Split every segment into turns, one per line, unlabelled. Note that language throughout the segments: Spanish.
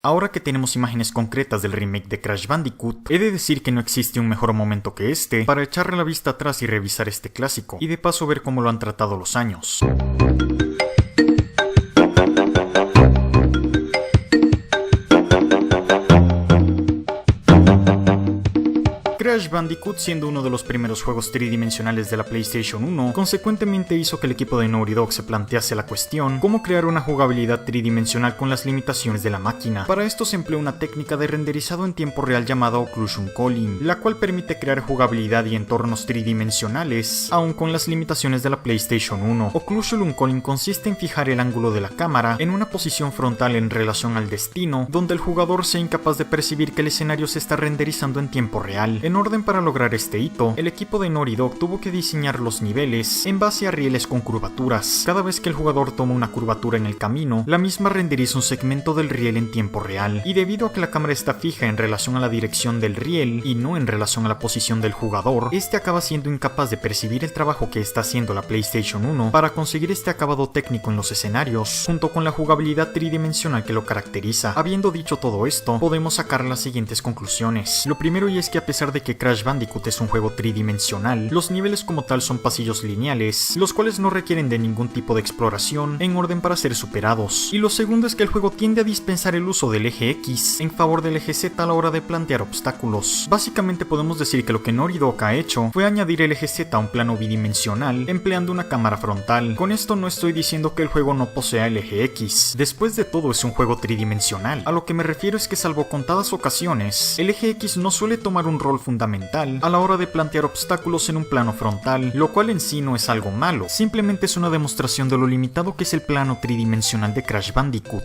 Ahora que tenemos imágenes concretas del remake de Crash Bandicoot, he de decir que no existe un mejor momento que este para echarle la vista atrás y revisar este clásico, y de paso ver cómo lo han tratado los años. Crash Bandicoot, siendo uno de los primeros juegos tridimensionales de la PlayStation 1, consecuentemente hizo que el equipo de Naughty Dog se plantease la cuestión cómo crear una jugabilidad tridimensional con las limitaciones de la máquina. Para esto se empleó una técnica de renderizado en tiempo real llamada Occlusion Culling, la cual permite crear jugabilidad y entornos tridimensionales, aun con las limitaciones de la PlayStation 1. Occlusion Culling consiste en fijar el ángulo de la cámara en una posición frontal en relación al destino, donde el jugador sea incapaz de percibir que el escenario se está renderizando en tiempo real. En orden para lograr este hito, el equipo de Naughty Dog tuvo que diseñar los niveles en base a rieles con curvaturas. Cada vez que el jugador toma una curvatura en el camino, la misma renderiza un segmento del riel en tiempo real, y debido a que la cámara está fija en relación a la dirección del riel y no en relación a la posición del jugador, este acaba siendo incapaz de percibir el trabajo que está haciendo la PlayStation 1 para conseguir este acabado técnico en los escenarios, junto con la jugabilidad tridimensional que lo caracteriza. Habiendo dicho todo esto, podemos sacar las siguientes conclusiones. Lo primero, y es que a pesar de que Crash Bandicoot es un juego tridimensional, los niveles como tal son pasillos lineales, los cuales no requieren de ningún tipo de exploración en orden para ser superados. Y lo segundo es que el juego tiende a dispensar el uso del eje X en favor del eje Z a la hora de plantear obstáculos. Básicamente podemos decir que lo que Naughty Dog ha hecho fue añadir el eje Z a un plano bidimensional empleando una cámara frontal. Con esto no estoy diciendo que el juego no posea el eje X, después de todo es un juego tridimensional. A lo que me refiero es que, salvo contadas ocasiones, el eje X no suele tomar un rol fundamental a la hora de plantear obstáculos en un plano frontal, lo cual en sí no es algo malo, simplemente es una demostración de lo limitado que es el plano tridimensional de Crash Bandicoot.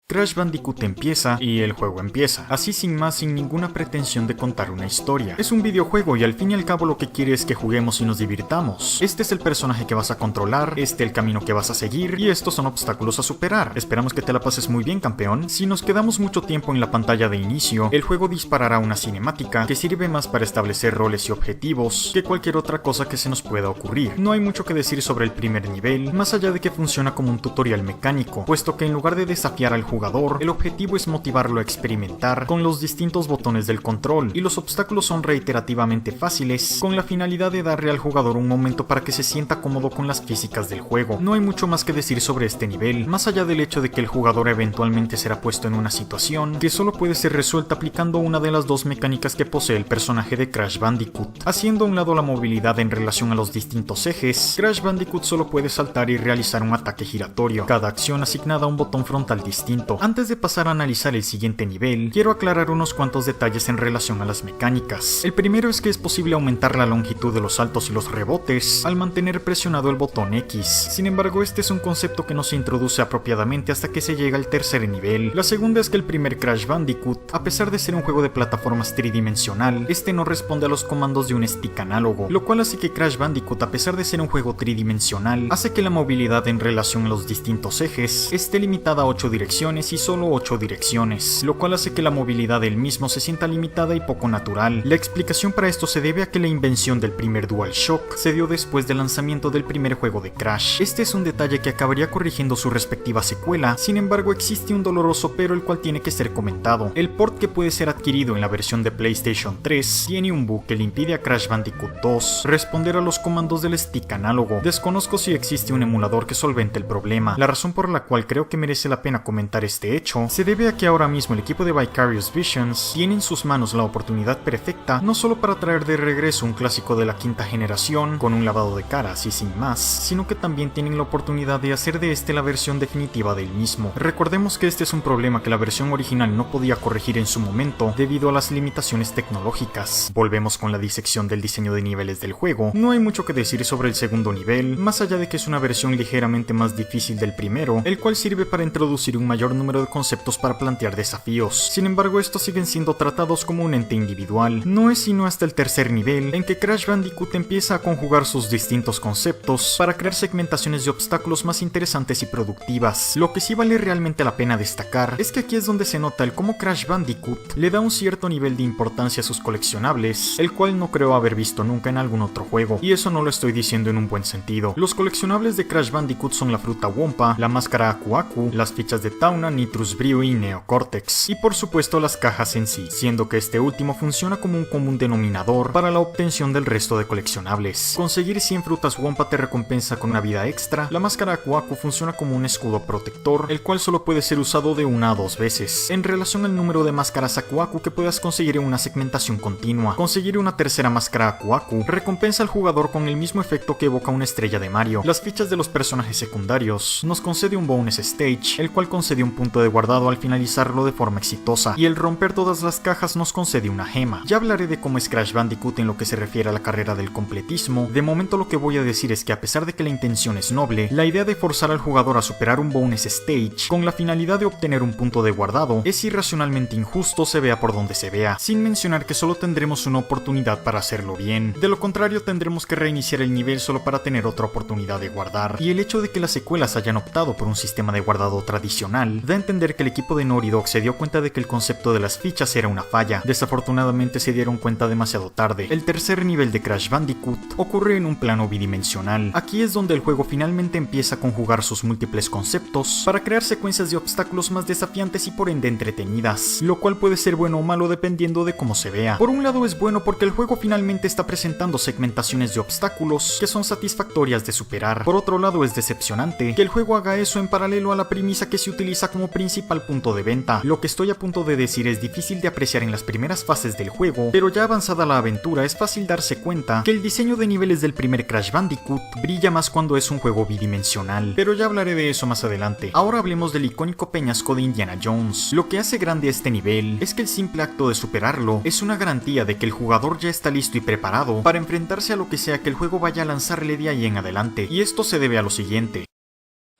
Crash Bandicoot empieza y el juego empieza, así sin más, sin ninguna pretensión de contar una historia. Es un videojuego y al fin y al cabo lo que quiere es que juguemos y nos divirtamos. Este es el personaje que vas a controlar, este el camino que vas a seguir y estos son obstáculos a superar. Esperamos que te la pases muy bien, campeón. Si nos quedamos mucho tiempo en la pantalla de inicio, el juego disparará una cinemática que sirve más para establecer roles y objetivos que cualquier otra cosa que se nos pueda ocurrir. No hay mucho que decir sobre el primer nivel, más allá de que funciona como un tutorial mecánico, puesto que en lugar de desafiar al jugador, el objetivo es motivarlo a experimentar con los distintos botones del control, y los obstáculos son reiterativamente fáciles, con la finalidad de darle al jugador un momento para que se sienta cómodo con las físicas del juego. No hay mucho más que decir sobre este nivel, más allá del hecho de que el jugador eventualmente será puesto en una situación que solo puede ser resuelta aplicando una de las dos mecánicas que posee el personaje de Crash Bandicoot. Haciendo a un lado la movilidad en relación a los distintos ejes, Crash Bandicoot solo puede saltar y realizar un ataque giratorio, cada acción asignada a un botón frontal distinto. Antes de pasar a analizar el siguiente nivel, quiero aclarar unos cuantos detalles en relación a las mecánicas. El primero es que es posible aumentar la longitud de los saltos y los rebotes al mantener presionado el botón X. Sin embargo, este es un concepto que no se introduce apropiadamente hasta que se llega al tercer nivel. La segunda es que el primer Crash Bandicoot, a pesar de ser un juego de plataformas tridimensional, este no responde a los comandos de un stick análogo, lo cual hace que Crash Bandicoot, a pesar de ser un juego tridimensional, hace que la movilidad en relación a los distintos ejes esté limitada a 8 direcciones y solo 8 direcciones, lo cual hace que la movilidad del mismo se sienta limitada y poco natural. La explicación para esto se debe a que la invención del primer DualShock se dio después del lanzamiento del primer juego de Crash. Este es un detalle que acabaría corrigiendo su respectiva secuela, sin embargo existe un doloroso pero el cual tiene que ser comentado. El port que puede ser adquirido en la versión de PlayStation 3 tiene un bug que le impide a Crash Bandicoot 2 responder a los comandos del stick análogo. Desconozco si existe un emulador que solvente el problema. La razón por la cual creo que merece la pena comentar este hecho se debe a que ahora mismo el equipo de Vicarious Visions tiene en sus manos la oportunidad perfecta no solo para traer de regreso un clásico de la quinta generación con un lavado de cara así sin más, sino que también tienen la oportunidad de hacer de este la versión definitiva del mismo. Recordemos que este es un problema que la versión original no podía corregir en su momento debido a las limitaciones tecnológicas. Volvemos con la disección del diseño de niveles del juego. No hay mucho que decir sobre el segundo nivel, más allá de que es una versión ligeramente más difícil del primero, el cual sirve para introducir un mayor número de conceptos para plantear desafíos. Sin embargo, estos siguen siendo tratados como un ente individual. No es sino hasta el tercer nivel en que Crash Bandicoot empieza a conjugar sus distintos conceptos para crear segmentaciones de obstáculos más interesantes y productivas. Lo que sí vale realmente la pena destacar es que aquí es donde se nota el cómo Crash Bandicoot le da un cierto nivel de importancia a sus coleccionables, el cual no creo haber visto nunca en algún otro juego, y eso no lo estoy diciendo en un buen sentido. Los coleccionables de Crash Bandicoot son la fruta Wumpa, la máscara Aku Aku, las fichas de Town Corona, Nitrus Brio y Neocortex, y por supuesto las cajas en sí, siendo que este último funciona como un común denominador para la obtención del resto de coleccionables. Conseguir 100 frutas Wumpa te recompensa con una vida extra. La máscara Aku Aku funciona como un escudo protector, el cual solo puede ser usado de 1 a 2 veces. En relación al número de máscaras Aku Aku que puedas conseguir en una segmentación continua, conseguir una tercera máscara Aku Aku recompensa al jugador con el mismo efecto que evoca una estrella de Mario. Las fichas de los personajes secundarios nos concede un bonus stage, el cual concede un punto de guardado al finalizarlo de forma exitosa, y el romper todas las cajas nos concede una gema. Ya hablaré de cómo es Crash Bandicoot en lo que se refiere a la carrera del completismo. De momento lo que voy a decir es que a pesar de que la intención es noble, la idea de forzar al jugador a superar un bonus stage con la finalidad de obtener un punto de guardado es irracionalmente injusto, se vea por donde se vea, sin mencionar que solo tendremos una oportunidad para hacerlo bien. De lo contrario tendremos que reiniciar el nivel solo para tener otra oportunidad de guardar, y el hecho de que las secuelas hayan optado por un sistema de guardado tradicional da a entender que el equipo de Naughty Dog se dio cuenta de que el concepto de las fichas era una falla. Desafortunadamente se dieron cuenta demasiado tarde. El tercer nivel de Crash Bandicoot ocurre en un plano bidimensional. Aquí es donde el juego finalmente empieza a conjugar sus múltiples conceptos para crear secuencias de obstáculos más desafiantes y por ende entretenidas, lo cual puede ser bueno o malo dependiendo de cómo se vea. Por un lado es bueno porque el juego finalmente está presentando segmentaciones de obstáculos que son satisfactorias de superar. Por otro lado es decepcionante que el juego haga eso en paralelo a la premisa que se utiliza como principal punto de venta. Lo que estoy a punto de decir es difícil de apreciar en las primeras fases del juego, pero ya avanzada la aventura es fácil darse cuenta que el diseño de niveles del primer Crash Bandicoot brilla más cuando es un juego bidimensional, pero ya hablaré de eso más adelante. Ahora hablemos del icónico peñasco de Indiana Jones. Lo que hace grande este nivel es que el simple acto de superarlo es una garantía de que el jugador ya está listo y preparado para enfrentarse a lo que sea que el juego vaya a lanzarle de ahí en adelante, y esto se debe a lo siguiente.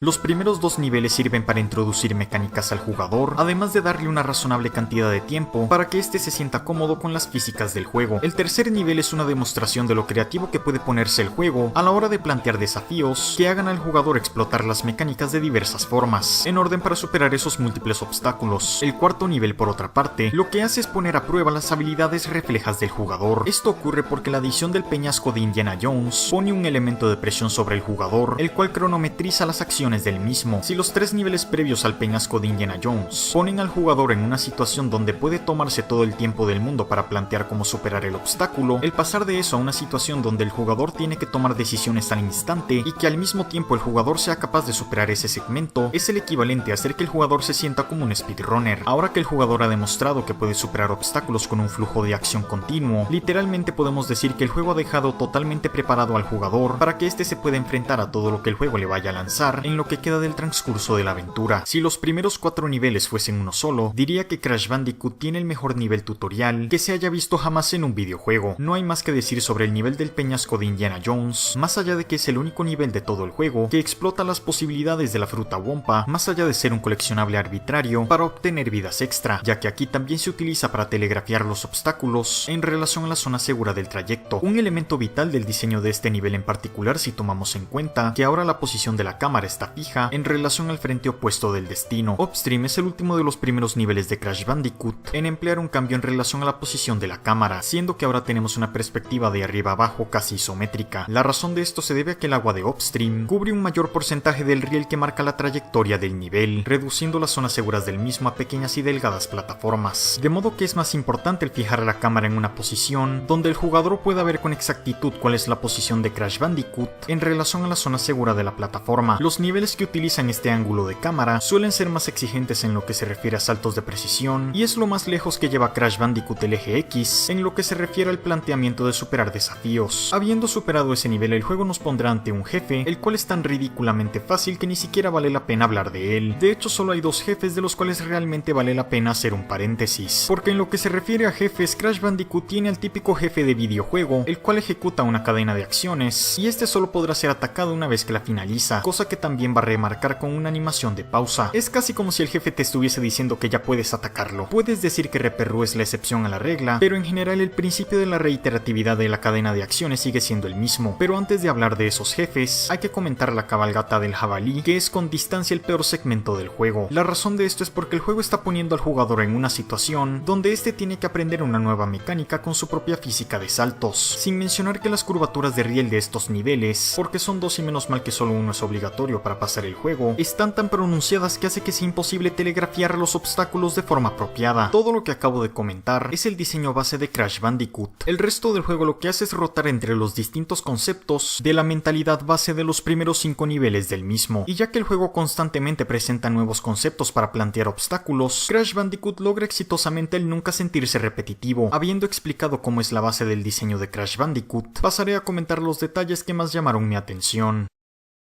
Los primeros 2 niveles sirven para introducir mecánicas al jugador, además de darle una razonable cantidad de tiempo para que éste se sienta cómodo con las físicas del juego. El tercer nivel es una demostración de lo creativo que puede ponerse el juego a la hora de plantear desafíos que hagan al jugador explotar las mecánicas de diversas formas, en orden para superar esos múltiples obstáculos. El cuarto nivel, por otra parte, lo que hace es poner a prueba las habilidades reflejas del jugador. Esto ocurre porque la adición del peñasco de Indiana Jones pone un elemento de presión sobre el jugador, el cual cronometriza las acciones del mismo. Si los 3 niveles previos al peñasco de Indiana Jones ponen al jugador en una situación donde puede tomarse todo el tiempo del mundo para plantear cómo superar el obstáculo, el pasar de eso a una situación donde el jugador tiene que tomar decisiones al instante y que al mismo tiempo el jugador sea capaz de superar ese segmento es el equivalente a hacer que el jugador se sienta como un speedrunner. Ahora que el jugador ha demostrado que puede superar obstáculos con un flujo de acción continuo, literalmente podemos decir que el juego ha dejado totalmente preparado al jugador para que éste se pueda enfrentar a todo lo que el juego le vaya a lanzar en lo que queda del transcurso de la aventura. Si los primeros 4 niveles fuesen uno solo, diría que Crash Bandicoot tiene el mejor nivel tutorial que se haya visto jamás en un videojuego. No hay más que decir sobre el nivel del peñasco de Indiana Jones, más allá de que es el único nivel de todo el juego que explota las posibilidades de la fruta Wumpa, más allá de ser un coleccionable arbitrario para obtener vidas extra, ya que aquí también se utiliza para telegrafiar los obstáculos en relación a la zona segura del trayecto. Un elemento vital del diseño de este nivel en particular si tomamos en cuenta que ahora la posición de la cámara está fija en relación al frente opuesto del destino. Upstream es el último de los primeros niveles de Crash Bandicoot en emplear un cambio en relación a la posición de la cámara, siendo que ahora tenemos una perspectiva de arriba abajo casi isométrica. La razón de esto se debe a que el agua de Upstream cubre un mayor porcentaje del riel que marca la trayectoria del nivel, reduciendo las zonas seguras del mismo a pequeñas y delgadas plataformas, de modo que es más importante el fijar la cámara en una posición donde el jugador pueda ver con exactitud cuál es la posición de Crash Bandicoot en relación a la zona segura de la plataforma. Los niveles que utilizan este ángulo de cámara suelen ser más exigentes en lo que se refiere a saltos de precisión, y es lo más lejos que lleva Crash Bandicoot el eje X en lo que se refiere al planteamiento de superar desafíos. Habiendo superado ese nivel, el juego nos pondrá ante un jefe, el cual es tan ridículamente fácil que ni siquiera vale la pena hablar de él. De hecho, solo hay 2 jefes de los cuales realmente vale la pena hacer un paréntesis, porque en lo que se refiere a jefes, Crash Bandicoot tiene al típico jefe de videojuego, el cual ejecuta una cadena de acciones, y este solo podrá ser atacado una vez que la finaliza, cosa que también va a remarcar con una animación de pausa. Es casi como si el jefe te estuviese diciendo que ya puedes atacarlo. Puedes decir que Reperru es la excepción a la regla, pero en general el principio de la reiteratividad de la cadena de acciones sigue siendo el mismo. Pero antes de hablar de esos jefes, hay que comentar la cabalgata del jabalí, que es con distancia el peor segmento del juego. La razón de esto es porque el juego está poniendo al jugador en una situación donde este tiene que aprender una nueva mecánica con su propia física de saltos, sin mencionar que las curvaturas de riel de estos niveles, porque son 2 y menos mal que solo uno es obligatorio para para pasar el juego están tan pronunciadas que hace que sea imposible telegrafiar los obstáculos de forma apropiada. Todo lo que acabo de comentar es el diseño base de Crash Bandicoot. El resto del juego lo que hace es rotar entre los distintos conceptos de la mentalidad base de los primeros 5 niveles del mismo, y ya que el juego constantemente presenta nuevos conceptos para plantear obstáculos, Crash Bandicoot logra exitosamente el nunca sentirse repetitivo. Habiendo explicado cómo es la base del diseño de Crash Bandicoot, pasaré a comentar los detalles que más llamaron mi atención.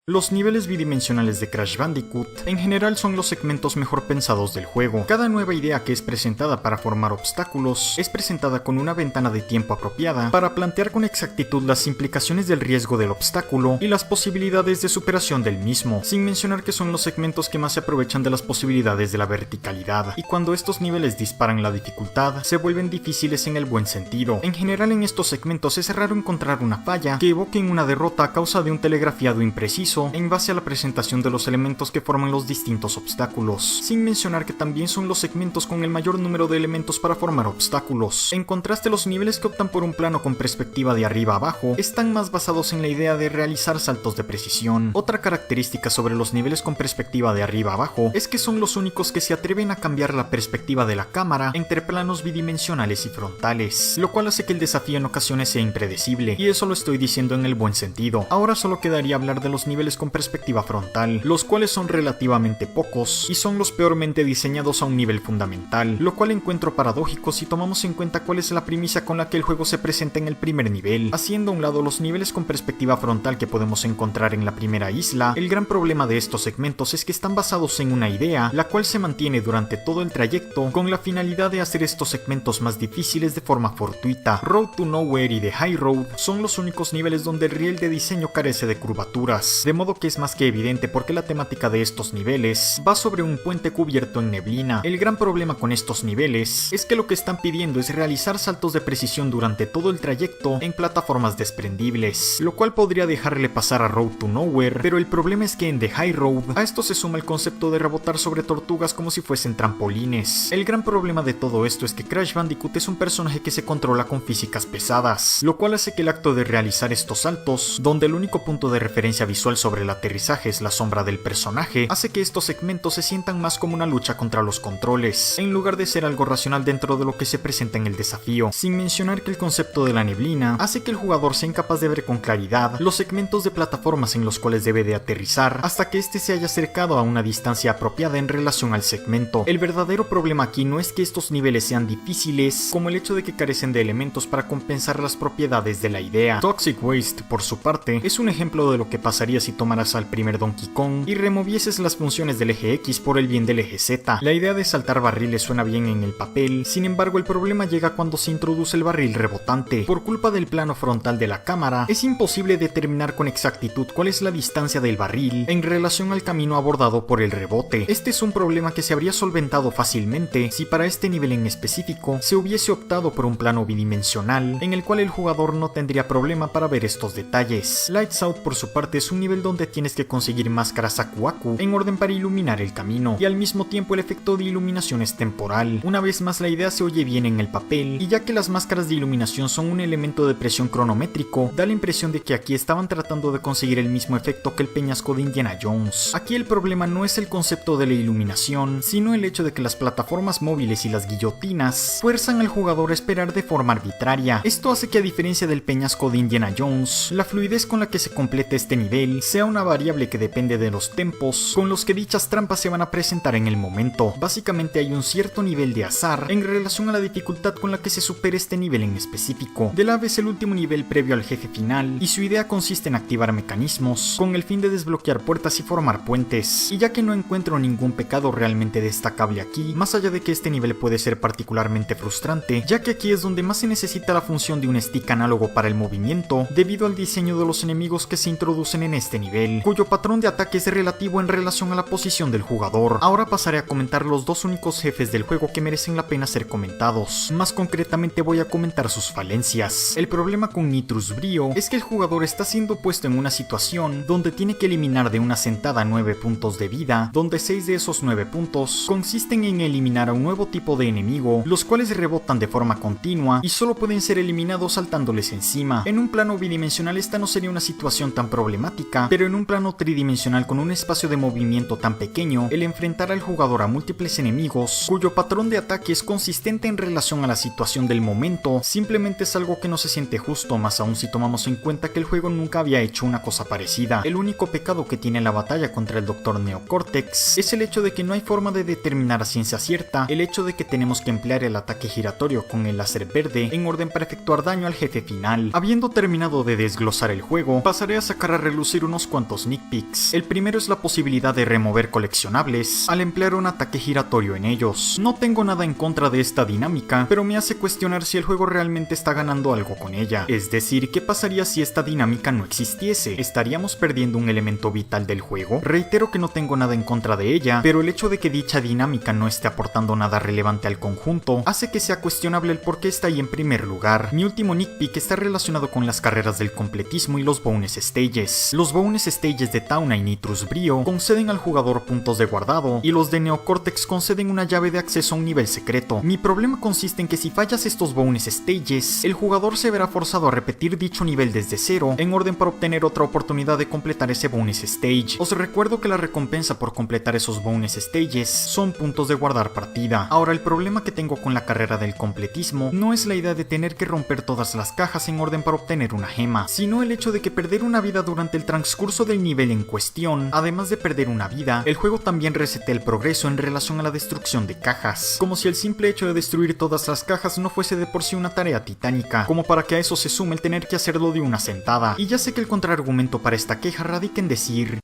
Los niveles bidimensionales de Crash Bandicoot en general son los segmentos mejor pensados del juego. Cada nueva idea que es presentada para formar obstáculos es presentada con una ventana de tiempo apropiada para plantear con exactitud las implicaciones del riesgo del obstáculo y las posibilidades de superación del mismo, sin mencionar que son los segmentos que más se aprovechan de las posibilidades de la verticalidad, y cuando estos niveles disparan la dificultad, se vuelven difíciles en el buen sentido. En general en estos segmentos es raro encontrar una falla que evoque una derrota a causa de un telegrafiado impreciso en base a la presentación de los elementos que forman los distintos obstáculos, sin mencionar que también son los segmentos con el mayor número de elementos para formar obstáculos. En contraste, los niveles que optan por un plano con perspectiva de arriba a abajo están más basados en la idea de realizar saltos de precisión. Otra característica sobre los niveles con perspectiva de arriba a abajo es que son los únicos que se atreven a cambiar la perspectiva de la cámara entre planos bidimensionales y frontales, lo cual hace que el desafío en ocasiones sea impredecible, y eso lo estoy diciendo en el buen sentido. Ahora solo quedaría hablar de los niveles con perspectiva frontal, los cuales son relativamente pocos y son los peormente diseñados a un nivel fundamental, lo cual encuentro paradójico si tomamos en cuenta cuál es la premisa con la que el juego se presenta en el primer nivel. Haciendo a un lado los niveles con perspectiva frontal que podemos encontrar en la primera isla, el gran problema de estos segmentos es que están basados en una idea, la cual se mantiene durante todo el trayecto con la finalidad de hacer estos segmentos más difíciles de forma fortuita. Road to Nowhere y The High Road son los únicos niveles donde el riel de diseño carece de curvaturas, de modo que es más que evidente porque la temática de estos niveles va sobre un puente cubierto en neblina. El gran problema con estos niveles es que lo que están pidiendo es realizar saltos de precisión durante todo el trayecto en plataformas desprendibles, lo cual podría dejarle pasar a Road to Nowhere, pero el problema es que en The High Road a esto se suma el concepto de rebotar sobre tortugas como si fuesen trampolines. El gran problema de todo esto es que Crash Bandicoot es un personaje que se controla con físicas pesadas, lo cual hace que el acto de realizar estos saltos, donde el único punto de referencia visual sobre el aterrizaje es la sombra del personaje, hace que estos segmentos se sientan más como una lucha contra los controles, en lugar de ser algo racional dentro de lo que se presenta en el desafío, sin mencionar que el concepto de la neblina hace que el jugador sea incapaz de ver con claridad los segmentos de plataformas en los cuales debe de aterrizar hasta que éste se haya acercado a una distancia apropiada en relación al segmento. El verdadero problema aquí no es que estos niveles sean difíciles, como el hecho de que carecen de elementos para compensar las propiedades de la idea. Toxic Waste, por su parte, es un ejemplo de lo que pasaría si tomaras al primer Donkey Kong y removieses las funciones del eje X por el bien del eje Z. La idea de saltar barriles suena bien en el papel, sin embargo el problema llega cuando se introduce el barril rebotante. Por culpa del plano frontal de la cámara, es imposible determinar con exactitud cuál es la distancia del barril en relación al camino abordado por el rebote. Este es un problema que se habría solventado fácilmente si para este nivel en específico se hubiese optado por un plano bidimensional en el cual el jugador no tendría problema para ver estos detalles. Lights Out, por su parte, es un nivel donde tienes que conseguir máscaras Aku Aku en orden para iluminar el camino, y al mismo tiempo el efecto de iluminación es temporal. Una vez más, la idea se oye bien en el papel, y ya que las máscaras de iluminación son un elemento de presión cronométrico, da la impresión de que aquí estaban tratando de conseguir el mismo efecto que el peñasco de Indiana Jones. Aquí el problema no es el concepto de la iluminación, sino el hecho de que las plataformas móviles y las guillotinas fuerzan al jugador a esperar de forma arbitraria. Esto hace que, a diferencia del peñasco de Indiana Jones, la fluidez con la que se completa este nivel sea una variable que depende de los tempos con los que dichas trampas se van a presentar en el momento. Básicamente hay un cierto nivel de azar en relación a la dificultad con la que se supera este nivel en específico. The Lab es el último nivel previo al jefe final, y su idea consiste en activar mecanismos con el fin de desbloquear puertas y formar puentes, y ya que no encuentro ningún pecado realmente destacable aquí, más allá de que este nivel puede ser particularmente frustrante, ya que aquí es donde más se necesita la función de un stick análogo para el movimiento, debido al diseño de los enemigos que se introducen en este nivel, cuyo patrón de ataque es relativo en relación a la posición del jugador. Ahora pasaré a comentar los dos únicos jefes del juego que merecen la pena ser comentados. Más concretamente voy a comentar sus falencias. El problema con Nitrus Brio es que el jugador está siendo puesto en una situación donde tiene que eliminar de una sentada 9 puntos de vida, donde 6 de esos 9 puntos consisten en eliminar a un nuevo tipo de enemigo, los cuales rebotan de forma continua y solo pueden ser eliminados saltándoles encima. En un plano bidimensional esta no sería una situación tan problemática, dinámica, pero en un plano tridimensional con un espacio de movimiento tan pequeño, el enfrentar al jugador a múltiples enemigos, cuyo patrón de ataque es consistente en relación a la situación del momento, simplemente es algo que no se siente justo, más aún si tomamos en cuenta que el juego nunca había hecho una cosa parecida. El único pecado que tiene la batalla contra el Dr. Neocortex es el hecho de que no hay forma de determinar a ciencia cierta el hecho de que tenemos que emplear el ataque giratorio con el láser verde en orden para efectuar daño al jefe final. Habiendo terminado de desglosar el juego, pasaré a sacar a relucir unos cuantos sneak peeks. El primero es la posibilidad de remover coleccionables al emplear un ataque giratorio en ellos. No tengo nada en contra de esta dinámica, pero me hace cuestionar si el juego realmente está ganando algo con ella. Es decir, ¿qué pasaría si esta dinámica no existiese? ¿Estaríamos perdiendo un elemento vital del juego? Reitero que no tengo nada en contra de ella, pero el hecho de que dicha dinámica no esté aportando nada relevante al conjunto hace que sea cuestionable el por qué está ahí en primer lugar. Mi último nitpick está relacionado con las carreras del completismo y los bonus stages. Los bonus stages de Tauna y Nitrus Brio conceden al jugador puntos de guardado, y los de Neocortex conceden una llave de acceso a un nivel secreto. Mi problema consiste en que si fallas estos bonus stages, el jugador se verá forzado a repetir dicho nivel desde cero, en orden para obtener otra oportunidad de completar ese bonus stage. Os recuerdo que la recompensa por completar esos bonus stages son puntos de guardar partida. Ahora, el problema que tengo con la carrera del completismo no es la idea de tener que romper todas las cajas en orden para obtener una gema, sino el hecho de que perder una vida durante el transcurso del nivel en cuestión, además de perder una vida, el juego también resetea el progreso en relación a la destrucción de cajas, como si el simple hecho de destruir todas las cajas no fuese de por sí una tarea titánica, como para que a eso se sume el tener que hacerlo de una sentada. Y ya sé que el contraargumento para esta queja radica en decir: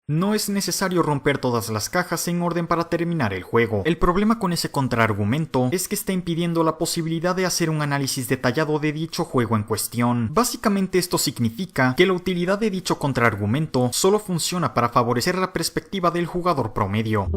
no es necesario romper todas las cajas en orden para terminar el juego. El problema con ese contraargumento es que está impidiendo la posibilidad de hacer un análisis detallado de dicho juego en cuestión. Básicamente esto significa que la utilidad de dicho contraargumento solo funciona para favorecer la perspectiva del jugador promedio.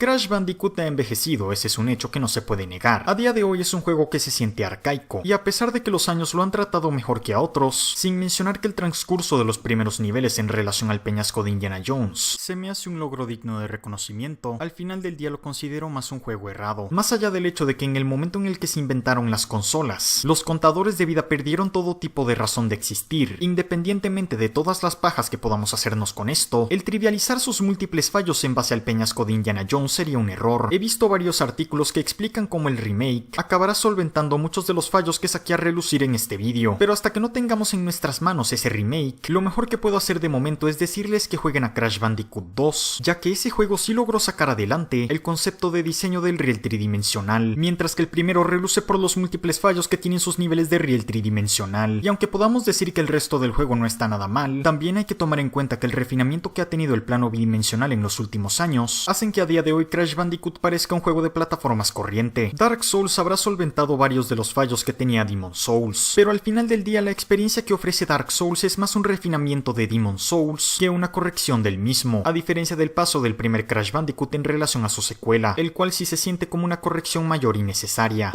Crash Bandicoot ha envejecido, ese es un hecho que no se puede negar. A día de hoy es un juego que se siente arcaico, y a pesar de que los años lo han tratado mejor que a otros, sin mencionar que el transcurso de los primeros niveles en relación al peñasco de Indiana Jones se me hace un logro digno de reconocimiento, al final del día lo considero más un juego errado. Más allá del hecho de que en el momento en el que se inventaron las consolas, los contadores de vida perdieron todo tipo de razón de existir. Independientemente de todas las pajas que podamos hacernos con esto, el trivializar sus múltiples fallos en base al peñasco de Indiana Jones sería un error. He visto varios artículos que explican cómo el remake acabará solventando muchos de los fallos que saqué a relucir en este vídeo, pero hasta que no tengamos en nuestras manos ese remake, lo mejor que puedo hacer de momento es decirles que jueguen a Crash Bandicoot 2, ya que ese juego sí logró sacar adelante el concepto de diseño del riel tridimensional, mientras que el primero reluce por los múltiples fallos que tienen sus niveles de riel tridimensional. Y aunque podamos decir que el resto del juego no está nada mal, también hay que tomar en cuenta que el refinamiento que ha tenido el plano bidimensional en los últimos años hacen que a día de hoy Crash Bandicoot parezca un juego de plataformas corriente. Dark Souls habrá solventado varios de los fallos que tenía Demon Souls, pero al final del día la experiencia que ofrece Dark Souls es más un refinamiento de Demon Souls que una corrección del mismo, a diferencia del paso del primer Crash Bandicoot en relación a su secuela, el cual sí se siente como una corrección mayor y necesaria.